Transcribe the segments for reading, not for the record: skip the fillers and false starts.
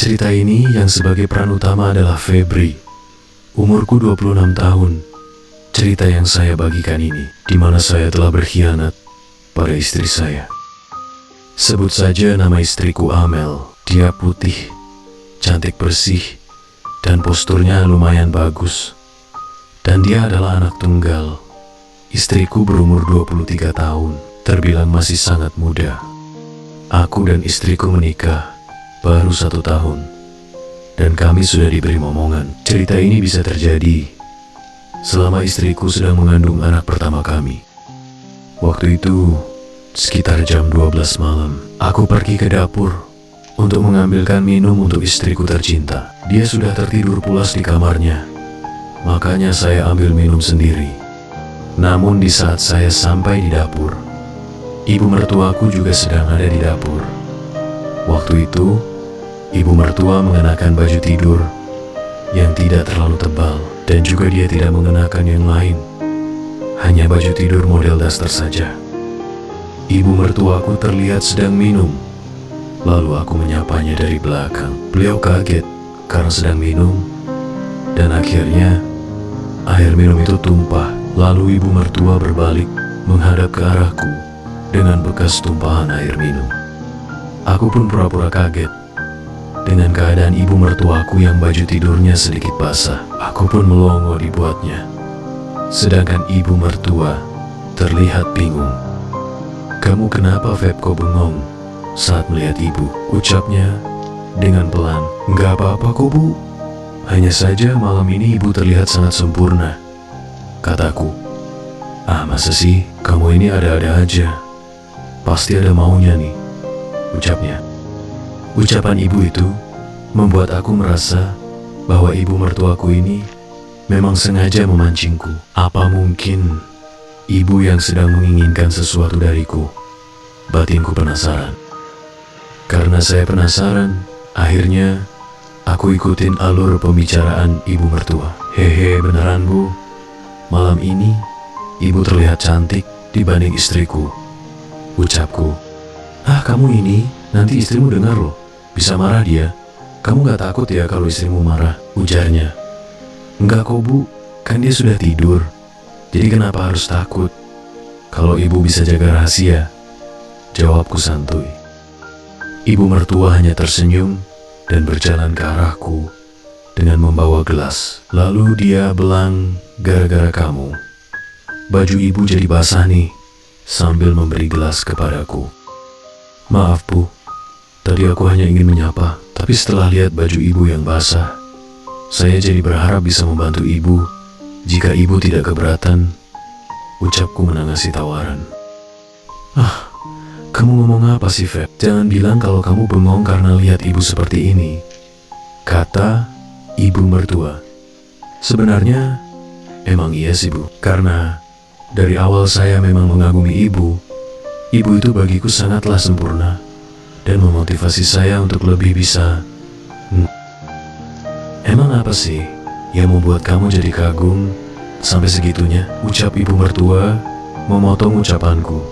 cerita ini yang sebagai peran utama adalah Febri. Umurku 26 tahun. Cerita yang saya bagikan ini, di mana saya telah berkhianat pada istri saya. Sebut saja nama istriku Amel. Dia putih, cantik bersih, dan posturnya lumayan bagus. Dan dia adalah anak tunggal. Istriku berumur 23 tahun, terbilang masih sangat muda. Aku dan istriku menikah baru 1 tahun, dan kami sudah diberi momongan. Cerita ini bisa terjadi selama istriku sedang mengandung anak pertama kami. Waktu itu, sekitar jam 12 malam, aku pergi ke dapur untuk mengambilkan minum untuk istriku tercinta. Dia sudah tertidur pulas di kamarnya, makanya saya ambil minum sendiri. Namun di saat saya sampai di dapur, ibu mertuaku juga sedang ada di dapur. Waktu itu, ibu mertua mengenakan baju tidur yang tidak terlalu tebal, dan juga dia tidak mengenakan yang lain, hanya baju tidur model daster saja. Ibu mertuaku terlihat sedang minum, lalu aku menyapanya dari belakang. Beliau kaget karena sedang minum, dan akhirnya air minum itu tumpah. Lalu ibu mertua berbalik menghadap ke arahku dengan bekas tumpahan air minum. Aku pun pura-pura kaget dengan keadaan ibu mertuaku yang baju tidurnya sedikit basah. Aku pun melongo dibuatnya, sedangkan ibu mertua terlihat bingung. "Kamu kenapa, Feb, kok bengong?" saat melihat ibu, ucapnya dengan pelan. "Nggak apa-apa kok, Bu. Hanya saja malam ini ibu terlihat sangat sempurna," kataku. "Ah, masa sih? Kamu ini ada-ada aja. Pasti ada maunya nih," ucapnya. Ucapan ibu itu membuat aku merasa bahwa ibu mertuaku ini memang sengaja memancingku. Apa mungkin ibu yang sedang menginginkan sesuatu dariku? Batinku penasaran. Karena saya penasaran, akhirnya aku ikutin alur pembicaraan ibu mertua. "Hehe, beneran, Bu. Malam ini ibu terlihat cantik dibanding istriku," ucapku. "Ah, kamu ini nanti istrimu dengar loh. Bisa marah dia. Kamu gak takut ya kalau istrimu marah?" ujarnya. "Enggak kok, Bu. Kan dia sudah tidur. Jadi kenapa harus takut? Kalau ibu bisa jaga rahasia," jawabku santuy. Ibu mertua hanya tersenyum dan berjalan ke arahku dengan membawa gelas. "Lalu dia bilang, 'Gara-gara kamu, baju ibu jadi basah nih,' sambil memberi gelas kepadaku. Maaf, Bu. Tadi aku hanya ingin menyapa, tapi setelah lihat baju ibu yang basah, saya jadi berharap bisa membantu ibu jika ibu tidak keberatan," ucapku menangasi tawaran. "Ah, kamu ngomong apa sih, Feb? Jangan bilang kalau kamu bengong karena lihat ibu seperti ini," kata ibu mertua. "Sebenarnya emang iya sih, Bu. Karena dari awal saya memang mengagumi ibu. Ibu itu bagiku sangatlah sempurna dan memotivasi saya untuk lebih bisa." "Emang apa sih yang membuat kamu jadi kagum sampai segitunya?" ucap ibu mertua memotong ucapanku.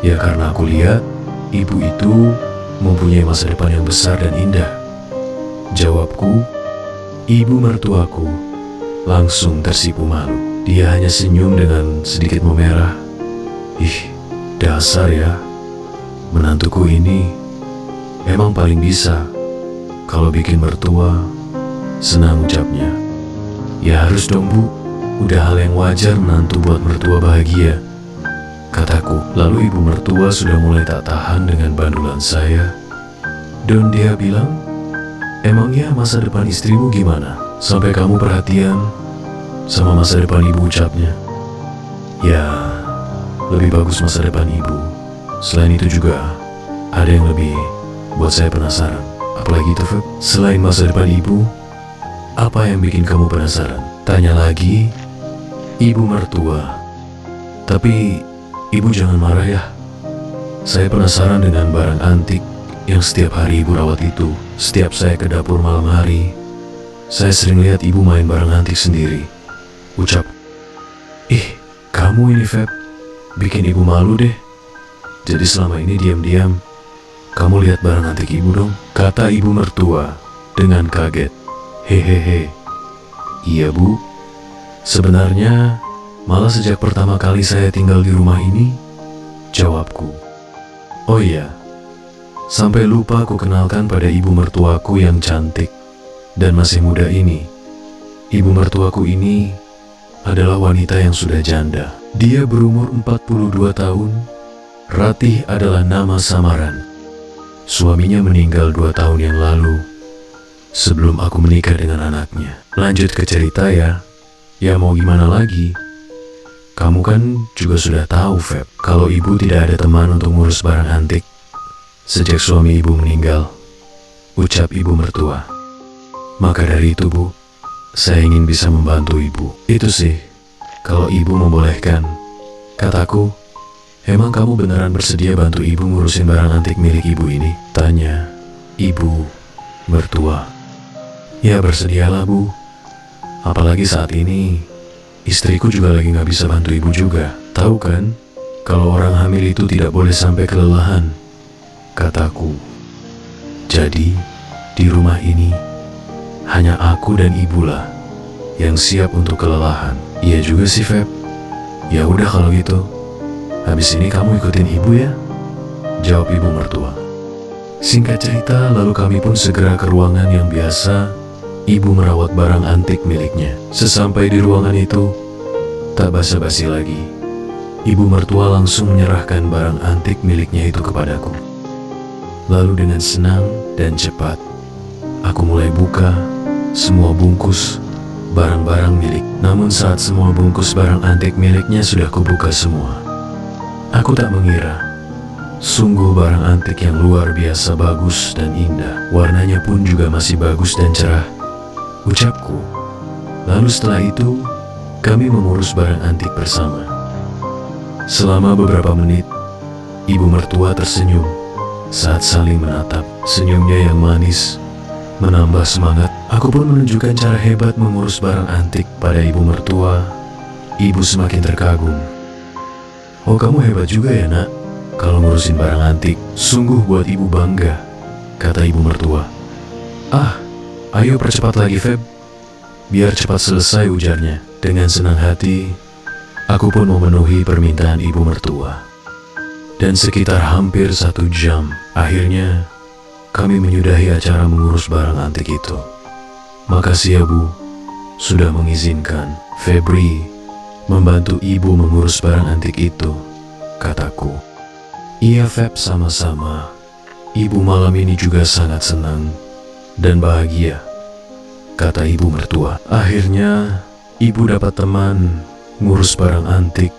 "Ya karena aku lihat ibu itu mempunyai masa depan yang besar dan indah," jawabku. Ibu mertuaku langsung tersipu malu. Dia hanya senyum dengan sedikit memerah. "Ih, dasar ya. Menantuku ini emang paling bisa kalau bikin mertua senang," ucapnya. "Ya harus dong, Bu. Udah hal yang wajar menantu buat mertua bahagia," kataku. Lalu ibu mertua sudah mulai tak tahan dengan bandulan saya. Dan dia bilang, "Emangnya masa depan istrimu gimana? Sampai kamu perhatian sama masa depan ibu," ucapnya. "Ya, lebih bagus masa depan ibu. Selain itu juga ada yang lebih buat saya penasaran." "Apalagi itu, Feb? Selain masa depan ibu, apa yang bikin kamu penasaran?" tanya lagi ibu mertua. "Tapi ibu jangan marah ya. Saya penasaran dengan barang antik yang setiap hari ibu rawat itu. Setiap saya ke dapur malam hari, saya sering lihat ibu main barang antik sendiri," ucap. "Ih, kamu ini, Feb, bikin ibu malu deh. Jadi selama ini diam-diam kamu lihat barang antik ibu dong, kata ibu mertua dengan kaget. Hehehe, iya bu, sebenarnya malah sejak pertama kali saya tinggal di rumah ini, jawabku. Oh iya, sampai lupa aku kenalkan pada ibu mertuaku yang cantik dan masih muda ini. Ibu mertuaku ini adalah wanita yang sudah janda. Dia berumur 42 tahun. Ratih adalah nama samaran. Suaminya meninggal 2 tahun yang lalu, sebelum aku menikah dengan anaknya. Lanjut ke cerita ya. Ya mau gimana lagi? Kamu kan juga sudah tahu, Feb, kalau ibu tidak ada teman untuk ngurus barang antik sejak suami ibu meninggal, ucap ibu mertua. Maka dari itu, Bu, saya ingin bisa membantu ibu. Itu sih, kalau ibu membolehkan, kataku. Emang kamu beneran bersedia bantu ibu ngurusin barang antik milik ibu ini? Tanya ibu mertua. Ya bersedialah, Bu. Apalagi saat ini, istriku juga lagi gak bisa bantu ibu juga. Tahu kan, kalau orang hamil itu tidak boleh sampai kelelahan, kataku. Jadi, di rumah ini, hanya aku dan ibulah yang siap untuk kelelahan. Iya juga sih, Feb. Ya udah kalau gitu. Habis ini kamu ikutin ibu ya, jawab ibu mertua. Singkat cerita, lalu kami pun segera ke ruangan yang biasa ibu merawat barang antik miliknya. Sesampai di ruangan itu, tak basa-basi lagi, ibu mertua langsung menyerahkan barang antik miliknya itu kepadaku. Lalu dengan senang dan cepat, aku mulai buka semua bungkus barang-barang milik. Namun saat semua bungkus barang antik miliknya sudah kubuka semua, aku tak mengira, sungguh barang antik yang luar biasa bagus dan indah. Warnanya pun juga masih bagus dan cerah, ucapku. Lalu setelah itu, kami mengurus barang antik bersama. Selama beberapa menit, ibu mertua tersenyum saat saling menatap. Senyumnya yang manis menambah semangat. Aku pun menunjukkan cara hebat mengurus barang antik pada ibu mertua. Ibu semakin terkagum. Oh, kamu hebat juga ya, Nak, kalau ngurusin barang antik. Sungguh buat ibu bangga, kata ibu mertua. Ah, ayo percepat lagi, Feb, biar cepat selesai, ujarnya. Dengan senang hati, aku pun memenuhi permintaan ibu mertua. Dan sekitar hampir 1 jam, akhirnya kami menyudahi acara mengurus barang antik itu. Makasih ya, Bu, sudah mengizinkan Febri membantu ibu mengurus barang antik itu, kataku. Iya, Feb, sama-sama. Ibu malam ini juga sangat senang dan bahagia, kata ibu mertua. Akhirnya, ibu dapat teman ngurus barang antik.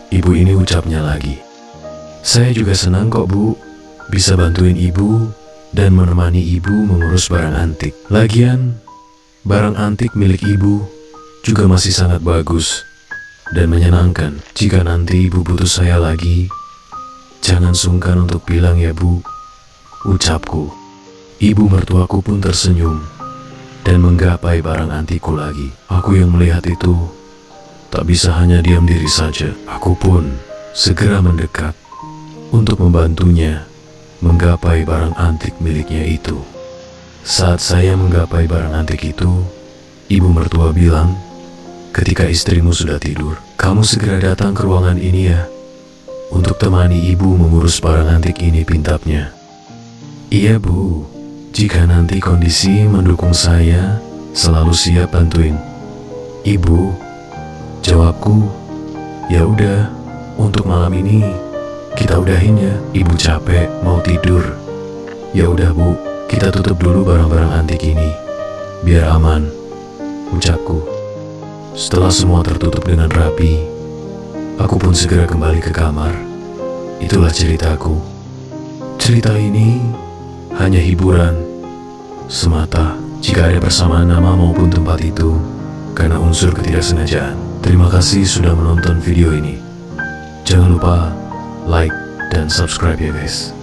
Ibu ini ucapnya lagi. Saya juga senang kok, Bu, bisa bantuin ibu dan menemani ibu mengurus barang antik. Lagian, barang antik milik ibu juga masih sangat bagus dan menyenangkan. Jika nanti ibu butuh saya lagi, jangan sungkan untuk bilang ya, Bu, ucapku. Ibu mertuaku pun tersenyum dan menggapai barang antikku lagi. Aku yang melihat itu tak bisa hanya diam diri saja. Aku pun segera mendekat untuk membantunya menggapai barang antik miliknya itu. Saat saya menggapai barang antik itu, ibu mertua bilang, ketika istrimu sudah tidur, kamu segera datang ke ruangan ini ya, untuk temani ibu mengurus barang antik ini, pintapnya. Iya, Bu, jika nanti kondisi mendukung saya, selalu siap bantuin ibu, jawabku. Ya udah, untuk malam ini kita udahin ya, ibu capek mau tidur. Ya udah, Bu, kita tutup dulu barang-barang antik ini biar aman, ucapku. Setelah semua tertutup dengan rapi, aku pun segera kembali ke kamar. Itulah ceritaku. Cerita ini hanya hiburan semata. Jika ada persamaan nama maupun tempat itu karena unsur ketidaksengajaan. Terima kasih sudah menonton video ini. Jangan lupa like dan subscribe ya, guys.